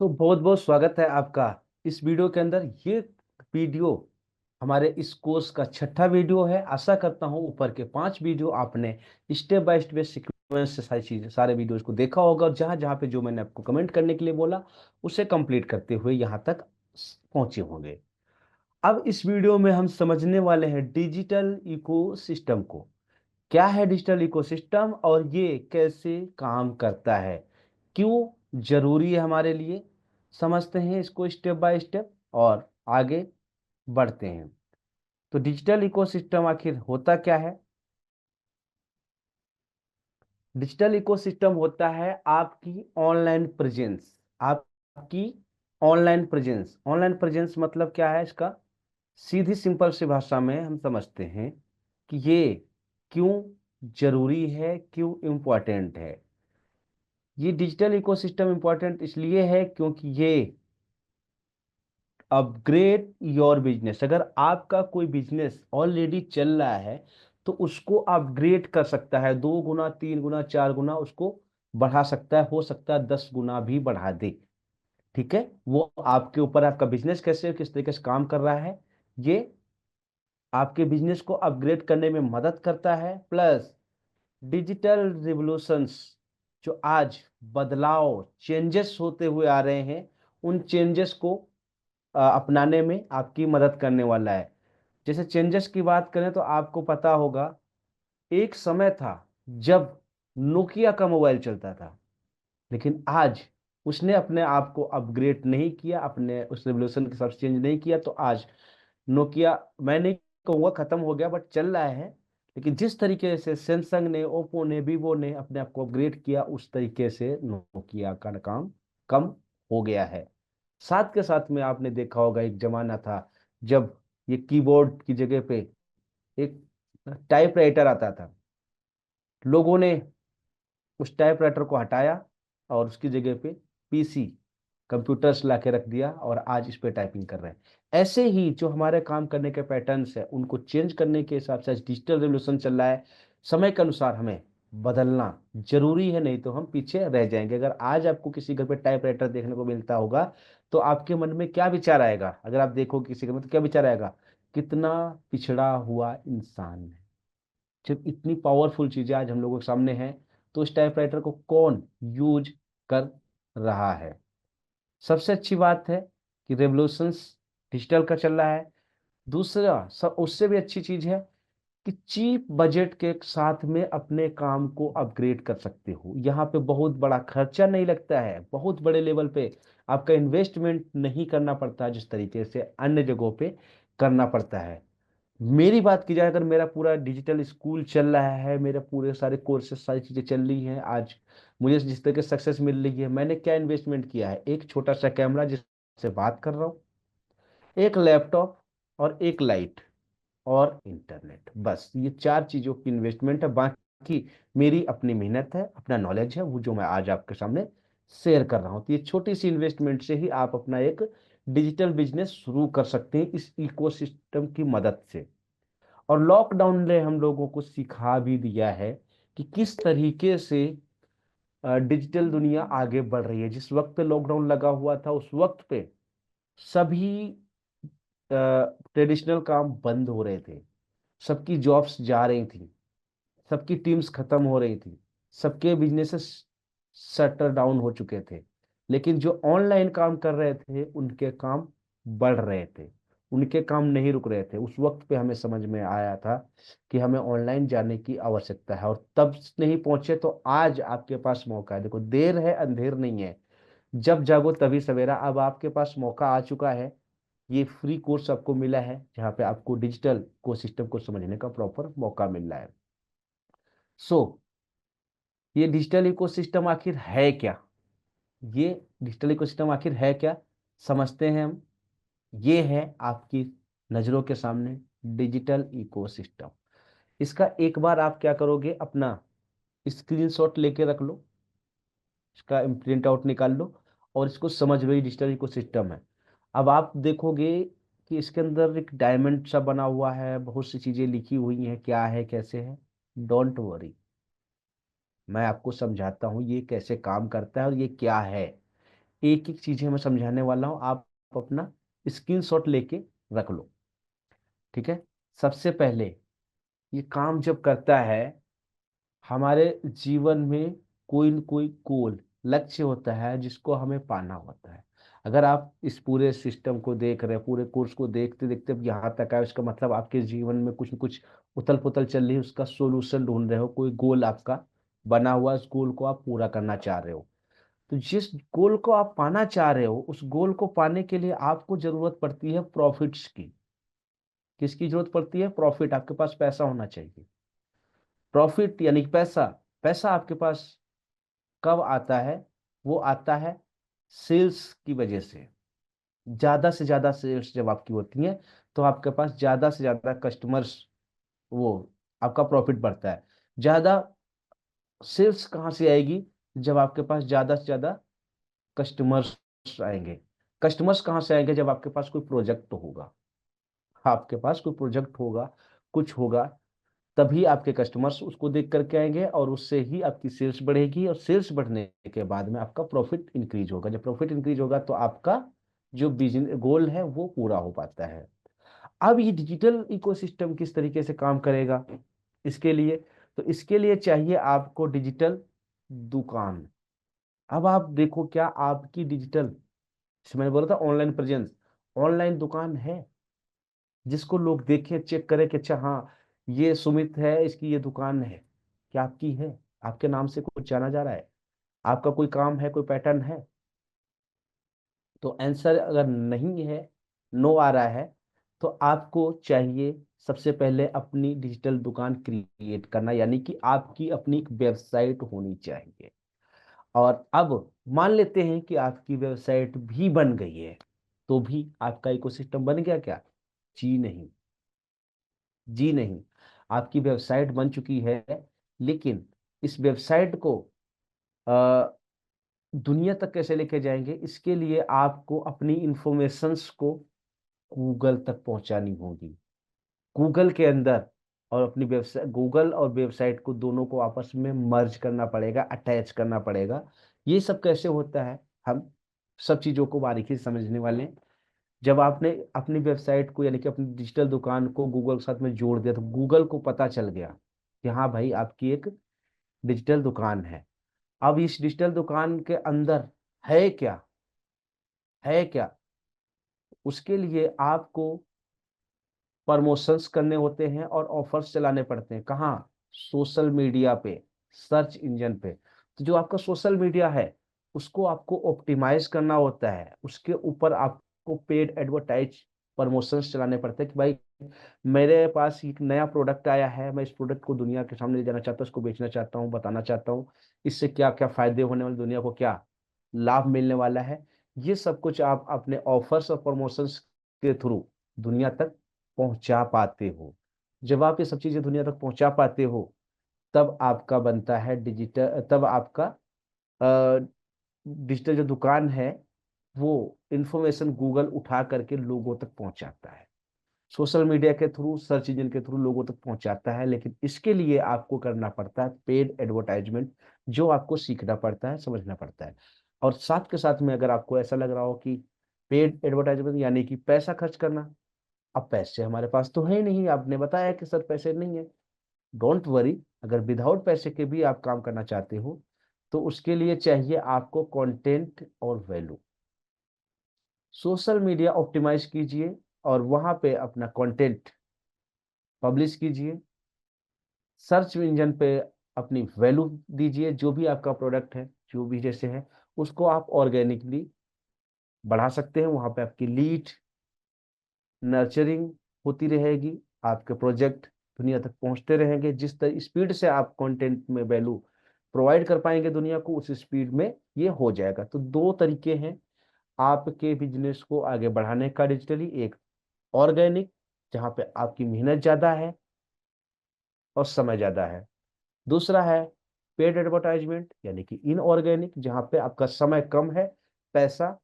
तो बहुत बहुत स्वागत है आपका इस वीडियो के अंदर। ये वीडियो हमारे इस कोर्स का छठा वीडियो है। आशा करता हूँ ऊपर के 5 वीडियो आपने स्टेप बाय स्टेप सीक्वेंस से सारी चीजें सारे वीडियोस को देखा होगा, और जहाँ जहाँ पे जो मैंने आपको कमेंट करने के लिए बोला उसे कंप्लीट करते हुए यहाँ तक पहुंचे होंगे। अब इस वीडियो में हम समझने वाले हैं डिजिटल इकोसिस्टम को। क्या है डिजिटल इकोसिस्टम और ये कैसे काम करता है, क्यों जरूरी है हमारे लिए। समझते हैं इसको स्टेप बाय स्टेप और आगे बढ़ते हैं। तो डिजिटल इकोसिस्टम आखिर होता क्या है? डिजिटल इकोसिस्टम होता है आपकी ऑनलाइन प्रेजेंस। आपकी ऑनलाइन प्रेजेंस मतलब क्या है इसका? सीधी सिंपल सी भाषा में हम समझते हैं कि ये क्यों जरूरी है, क्यों इम्पोर्टेंट है। ये डिजिटल इकोसिस्टम इंपॉर्टेंट इसलिए है क्योंकि ये अपग्रेड योर बिजनेस। अगर आपका कोई बिजनेस ऑलरेडी चल रहा है तो उसको अपग्रेड कर सकता है, 2 गुना 3 गुना 4 गुना उसको बढ़ा सकता है, हो सकता है 10 गुना भी बढ़ा दे। ठीक है, वो आपके ऊपर, आपका बिजनेस कैसे किस तरीके से काम कर रहा है, ये आपके बिजनेस को अपग्रेड करने में मदद करता है। प्लस डिजिटल रिवॉल्यूशंस, जो आज बदलाव चेंजेस होते हुए आ रहे हैं, उन चेंजेस को अपनाने में आपकी मदद करने वाला है। जैसे चेंजेस की बात करें तो आपको पता होगा, एक समय था जब नोकिया का मोबाइल चलता था, लेकिन आज उसने अपने आप को अपग्रेड नहीं किया, अपने उस रिवोल्यूशन के साथ चेंज नहीं किया, तो आज नोकिया, मैं नहीं कहूँगा खत्म हो गया, बट चल रहा है। लेकिन जिस तरीके से सैमसंग ने, ओप्पो ने, वीवो ने अपने आप को अपग्रेड किया, उस तरीके से नोकिया का काम कम हो गया है। साथ के साथ में आपने देखा होगा, एक जमाना था जब ये कीबोर्ड की जगह पे एक टाइपराइटर आता था। लोगों ने उस टाइपराइटर को हटाया और उसकी जगह पे पीसी, कंप्यूटर्स ला के रख दिया, और आज इस पे टाइपिंग कर रहे हैं। ऐसे ही जो हमारे काम करने के पैटर्न्स है उनको चेंज करने के हिसाब से डिजिटल रेवोल्यूशन चल रहा है। समय के अनुसार हमें बदलना जरूरी है, नहीं तो हम पीछे रह जाएंगे। अगर आज आपको किसी घर पे टाइपराइटर देखने को मिलता होगा तो आपके मन में क्या विचार आएगा? अगर आप देखो किसी घर में तो क्या विचार आएगा? कितना पिछड़ा हुआ इंसान है। जब इतनी पावरफुल चीजें आज हम लोगों के सामने हैं, तो इस टाइपराइटर को कौन यूज कर रहा है? सबसे अच्छी बात है कि रेवोल्यूशंस डिजिटल का चल रहा है। दूसरा सब उससे भी अच्छी चीज है कि चीप बजट के साथ में अपने काम को अपग्रेड कर सकते हो। यहाँ पे बहुत बड़ा खर्चा नहीं लगता है, बहुत बड़े लेवल पे आपका इन्वेस्टमेंट नहीं करना पड़ता जिस तरीके से अन्य जगहों पे करना पड़ता है। मेरी बात की जाए, अगर मेरा पूरा डिजिटल स्कूल चल रहा है, मेरे पूरे सारे कोर्सेज, सारी चीजें चल रही हैं, आज मुझे जिस तरह की सक्सेस मिल रही है, मैंने क्या इन्वेस्टमेंट किया है? एक छोटा सा कैमरा जिससे बात कर रहा हूँ, एक लैपटॉप और एक लाइट और इंटरनेट। बस ये 4 चीजों की इन्वेस्टमेंट है। बाकी मेरी अपनी मेहनत है, अपना नॉलेज है, वो जो मैं आज आपके सामने शेयर कर रहा हूँ। तो ये छोटी सी इन्वेस्टमेंट से ही आप अपना एक डिजिटल बिजनेस शुरू कर सकते हैं इस इकोसिस्टम की मदद से। और लॉकडाउन ने हम लोगों को सिखा भी दिया है कि किस तरीके से डिजिटल दुनिया आगे बढ़ रही है। जिस वक्त पे लॉकडाउन लगा हुआ था उस वक्त पे सभी ट्रेडिशनल काम बंद हो रहे थे, सबकी जॉब्स जा रही थी, सबकी टीम्स खत्म हो रही थी, सबके बिजनेसेस शटर डाउन हो चुके थे। लेकिन जो ऑनलाइन काम कर रहे थे उनके काम बढ़ रहे थे, उनके काम नहीं रुक रहे थे। उस वक्त पे हमें समझ में आया था कि हमें ऑनलाइन जाने की आवश्यकता है, और तब नहीं पहुंचे तो आज आपके पास मौका है। देखो, देर है अंधेर नहीं है, जब जागो तभी सवेरा। अब आपके पास मौका आ चुका है। ये फ्री कोर्स आपको मिला है जहाँ पे आपको डिजिटल को सिस्टम को समझने का प्रॉपर मौका मिल रहा है। सो ये डिजिटल इकोसिस्टम आखिर है क्या? ये डिजिटल इकोसिस्टम आखिर है क्या, समझते हैं हम। ये है आपकी नजरों के सामने डिजिटल इकोसिस्टम। इसका एक बार आप क्या करोगे, अपना स्क्रीनशॉट लेके रख लो, इसका प्रिंट आउट निकाल लो और इसको समझ लो, ये डिजिटल इकोसिस्टम है। अब आप देखोगे कि इसके अंदर एक डायमंड सा बना हुआ है, बहुत सी चीजें लिखी हुई हैं, क्या है कैसे है। डोंट वरी, मैं आपको समझाता हूँ ये कैसे काम करता है और ये क्या है। एक एक चीजें मैं समझाने वाला हूँ, आप अपना स्क्रीनशॉट लेके रख लो। ठीक है। सबसे पहले ये काम जब करता है, हमारे जीवन में कोई न कोई गोल, लक्ष्य होता है जिसको हमें पाना होता है। अगर आप इस पूरे सिस्टम को देख रहे हैं, पूरे कोर्स को देखते देखते अब यहाँ तक आए, उसका मतलब आपके जीवन में कुछ न कुछ उथल पुथल चल रही है, उसका सोल्यूशन ढूंढ रहे हो, कोई गोल आपका बना हुआ है, उस गोल को आप पूरा करना चाह रहे हो। तो जिस गोल को आप पाना चाह रहे हो, उस गोल को पाने के लिए आपको जरूरत पड़ती है प्रॉफिट्स की। किसकी जरूरत पड़ती है? प्रॉफिट। आपके पास पैसा होना चाहिए। प्रॉफिट यानी कि पैसा। पैसा आपके पास कब आता है? वो आता है सेल्स की वजह से। ज्यादा से ज्यादा सेल्स जब आपकी होती है, तो आपके पास ज्यादा से ज्यादा कस्टमर्स, वो आपका प्रॉफिट बढ़ता है। ज्यादा सेल्स कहाँ से आएगी? जब आपके पास ज्यादा से ज्यादा कस्टमर्स आएंगे। कस्टमर्स कहाँ से आएंगे? जब आपके पास कोई प्रोजेक्ट होगा। आपके पास कोई प्रोजेक्ट होगा, कुछ होगा, तभी आपके कस्टमर्स उसको देख करके आएंगे, और उससे ही आपकी सेल्स बढ़ेगी, और सेल्स बढ़ने के बाद में आपका प्रॉफिट इंक्रीज होगा। जब प्रॉफिट इंक्रीज होगा तो आपका जो बिजनेस गोल है वो पूरा हो पाता है। अब ये डिजिटल इकोसिस्टम किस तरीके से काम करेगा इसके लिए? तो इसके लिए चाहिए आपको डिजिटल दुकान। अब आप देखो, क्या आपकी डिजिटल, जैसे मैंने बोला था ऑनलाइन प्रेजेंस, ऑनलाइन दुकान है जिसको लोग देखें, चेक करें कि अच्छा हाँ, ये सुमित है, इसकी ये दुकान है। क्या आपकी है? आपके नाम से कुछ जाना जा रहा है? आपका कोई काम है, कोई पैटर्न है? तो आंसर अगर नहीं है, नो आ रहा है, तो आपको चाहिए सबसे पहले अपनी डिजिटल दुकान क्रिएट करना, यानी कि आपकी अपनी एक वेबसाइट होनी चाहिए। और अब मान लेते हैं कि आपकी वेबसाइट भी बन गई है, तो भी आपका इकोसिस्टम बन गया क्या? जी नहीं। जी नहीं। आपकी वेबसाइट बन चुकी है, लेकिन इस वेबसाइट को अ, दुनिया तक कैसे लेके जाएंगे? इसके लिए आपको अपनी इंफॉर्मेशंस को गूगल तक पहुंचानी होगी। गूगल के अंदर, और अपनी वेबसाइट, गूगल और वेबसाइट को दोनों को आपस में मर्ज करना पड़ेगा, अटैच करना पड़ेगा। ये सब कैसे होता है, हम सब चीजों को बारीकी से समझने वाले हैं। जब आपने अपनी वेबसाइट को, यानी कि अपनी डिजिटल दुकान को गूगल के साथ में जोड़ दिया, तो गूगल को पता चल गया कि हाँ भाई, आपकी एक डिजिटल दुकान है। अब इस डिजिटल दुकान के अंदर है क्या? है क्या? उसके लिए आपको प्रमोशंस करने होते हैं और ऑफर्स चलाने पड़ते हैं। कहाँ? सोशल मीडिया पे, सर्च इंजन पे। तो जो आपका सोशल मीडिया है, उसको आपको ऑप्टिमाइज करना होता है। उसके ऊपर आपको पेड एडवर्टाइज प्रमोशंस चलाने पड़ते हैं कि भाई, मेरे पास एक नया प्रोडक्ट आया है, मैं इस प्रोडक्ट को दुनिया के सामने ले जाना चाहता हूँ, इसको बेचना चाहता हूँ, बताना चाहता हूँ, इससे क्या क्या फायदे होने वाले, दुनिया को क्या लाभ मिलने वाला है। ये सब कुछ आप अपने ऑफर्स और प्रमोशंस के थ्रू दुनिया तक पहुंचा पाते हो। जब आप ये सब चीजें दुनिया तक पहुंचा पाते हो, तब आपका बनता है डिजिटल, तब आपका डिजिटल जो दुकान है, वो इंफॉर्मेशन गूगल उठा करके लोगों तक पहुंचाता है। सोशल मीडिया के थ्रू, सर्च इंजन के थ्रू लोगों तक पहुंचाता है, लेकिन इसके लिए आपको करना पड़ता है पेड एडवर्टाइजमेंट, जो आपको सीखना पड़ता है, समझना पड़ता है। और साथ के साथ में, अगर आपको ऐसा लग रहा हो कि पेड एडवर्टाइजमेंट यानी कि पैसा खर्च करना, अब पैसे हमारे पास तो है नहीं, आपने बताया कि सर पैसे नहीं है। डोंट वरी, अगर विदाउट पैसे के भी आप काम करना चाहते हो, तो उसके लिए चाहिए आपको कंटेंट और वैल्यू। सोशल मीडिया ऑप्टिमाइज कीजिए, और वहां पे अपना कंटेंट पब्लिश कीजिए। सर्च इंजन पे अपनी वैल्यू दीजिए, जो भी आपका प्रोडक्ट है, जो भी जैसे है, उसको आप ऑर्गेनिकली बढ़ा सकते हैं। वहां पे आपकी लीड नर्चरिंग होती रहेगी, आपके प्रोजेक्ट दुनिया तक पहुंचते रहेंगे। जिस तरह स्पीड से आप कंटेंट में वैल्यू प्रोवाइड कर पाएंगे दुनिया को, उस स्पीड में ये हो जाएगा। तो दो तरीके हैं आपके बिजनेस को आगे बढ़ाने का डिजिटली। एक ऑर्गेनिक, जहाँ पे आपकी मेहनत ज्यादा है और समय ज्यादा है। दूसरा है पेड एडवर्टाइजमेंट, यानी कि इनऑर्गेनिक, जहाँ पे आपका समय कम है, पैसा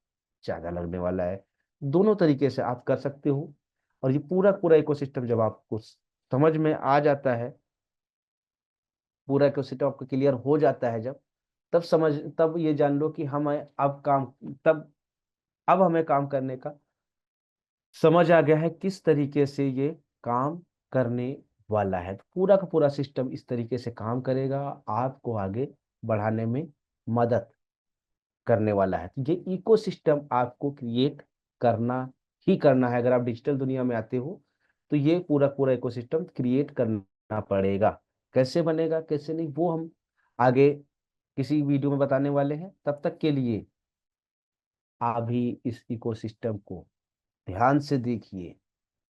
ज्यादा लगने वाला है। दोनों तरीके से आप कर सकते हो। और ये पूरा पूरा इकोसिस्टम जब आपको समझ में आ जाता है, पूरा इकोसिस्टम आपको क्लियर हो जाता है जब, तब ये जान लो कि हम अब काम तब अब हमें काम करने का समझ आ गया है किस तरीके से ये काम करने वाला है। तो पूरा का पूरा सिस्टम इस तरीके से काम करेगा, आपको आगे बढ़ाने में मदद करने वाला है। तो ये इकोसिस्टम आपको क्रिएट करना ही करना है। अगर आप डिजिटल दुनिया में आते हो तो ये पूरा पूरा इकोसिस्टम क्रिएट करना पड़ेगा। कैसे बनेगा कैसे नहीं वो हम आगे किसी वीडियो में बताने वाले हैं। तब तक के लिए आप भी इस इकोसिस्टम को ध्यान से देखिए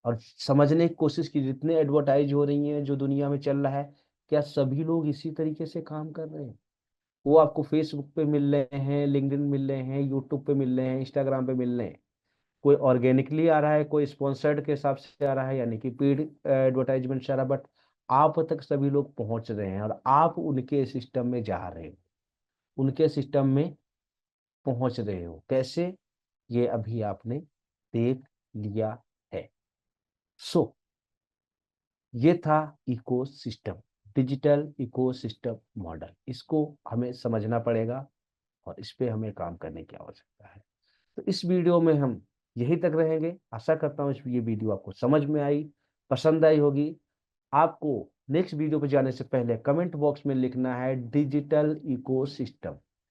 और समझने की कोशिश की जितने एडवर्टाइज हो रही हैं जो दुनिया में चल रहा है, क्या सभी लोग इसी तरीके से काम कर रहे हैं? वो आपको फेसबुक पे मिल रहे हैं, लिंक्डइन मिल रहे हैं, यूट्यूब पे मिल रहे हैं, इंस्टाग्राम पे मिल रहे हैं। कोई ऑर्गेनिकली आ रहा है, कोई स्पॉन्सर्ड के हिसाब से आ रहा है, यानी कि पेड एडवर्टाइजमेंट से आ रहा है, बट आप तक सभी लोग पहुंच रहे हैं और आप उनके सिस्टम में जा रहे हो, उनके सिस्टम में पहुंच रहे हो। कैसे? ये अभी आपने देख लिया है। सो ये था इकोसिस्टम, डिजिटल इकोसिस्टम मॉडल। इसको हमें समझना पड़ेगा और इस पे हमें काम करने की आवश्यकता है। तो इस वीडियो में हम यहीं तक रहेंगे। आशा करता हूँ ये वीडियो आपको समझ में आई, पसंद आई होगी। आपको नेक्स्ट वीडियो पे जाने से पहले कमेंट बॉक्स में लिखना है डिजिटल इकोसिस्टम।